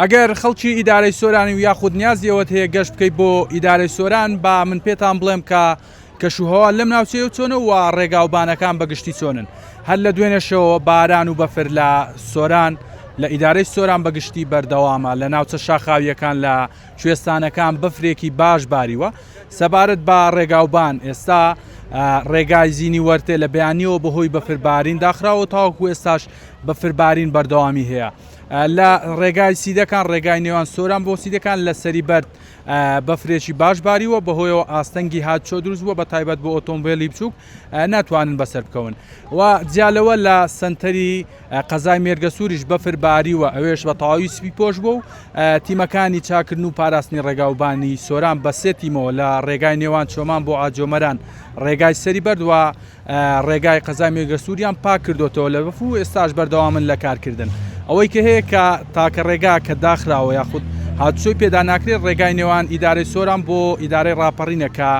ئەگەر خەڵکی ئیدارەی سۆرانی و یاخود نیازیەوەت هەیە گەشت بکەیت بۆ ئیدارەی سۆران با من پێتان بڵێم کە کەشوهەوا لەم ناوچەیە چۆنە و ڕێگاوبانەکان بەگشتی چۆنن. هەر لە دوێنێشەوە باران و بەفر لە سۆران لە ئیدارەی سۆران بەگشتی بەردەوامە لە ناوچە شاخاویەکان لە کوێستانەکان بەفرێکی باش باریوە سەبارەت بە ڕێگاوبان. ئێستا ڕێگای زینی وەرتێ لە بەیانیەوە بەهۆی بەفربارین داخراوە تاوەکو ئێستاش بەفربارین بەردەوامی هەیە. لە ڕێگای سیدەکان ڕێگای نێوان سۆران بۆ سیدەکان لە سەری بەرد بەفرێکی باش باریوە بەهۆیەوە ئاستەنگی هاتچۆ دروست بووە بە تایبەت بۆ ئۆتۆمبیلی بچووک ناتوانن بەسەر بکەون و جیالەوە لە سنتەری قەزای مێرگە سووریش بەفرباریوە ئەوێش بە تەواوی سپی پۆش بوو و تیمەکانی چاکردن و پاراستنی ڕێگاوبانی سۆران بە سێ تیمەوە لە ڕێگای نێوان چۆمان بۆ ئاجۆمەران ڕێگای سەری بەرد و ڕێگای قەزای مێرگە سووریان پاک کردوتەوە لە بەف و ئێستاش بەردەوامن لە کارکردن. ئەوەی کە هەیە کە تاکە ڕێگا کە داخراوە یاخود هاتوچۆی پێدا ناکرێت ڕێگای نێوان ئیدارەی سۆران بۆ ئیدارەی ڕاپەڕینەکە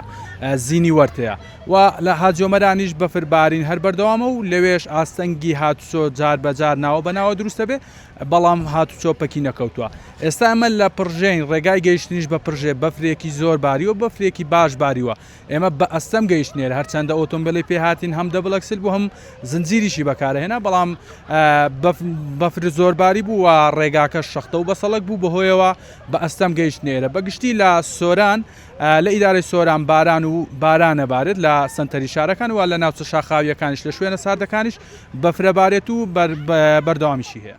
زینی وەرتەیە و لە هاجۆمەرانیش بەفربارین هەر بەردەوامە و لەوێش ئاستەنگی هاتوچۆ جار بەجار ناوە بەناوە دروستە بێ بەڵام هاتوچۆ پەکی نەکەوتووە. ئێستا ئەمە لە پڕژەین ڕێگای گەیشتنیش بە پڕژێ بەفرێکی زۆر باریوە بەفرێکی باش باریوە ئێمە بە ئەستەم گەیشتنێر هەرچەندە ئۆتۆمبیلی پێهاتین هەم دەبڵەکسل بوو هەم زنجیریشی بەکارهێنا بەڵام بەفر زۆرباری بوو و ڕێگاکە شەختە و بەسەڵک بوو بەهۆیەوە بە ئەستەم گەیشتنێرە بەگشتی لە سۆران لە ئیدارەی سۆران باران و بارانە بارێت لە سنتەری شارەکان و لە ناوچە شاخاویەکانیش لە شوێنە ساردەکانیش بەفرەبارێت و بەردەوامیشی هەیە.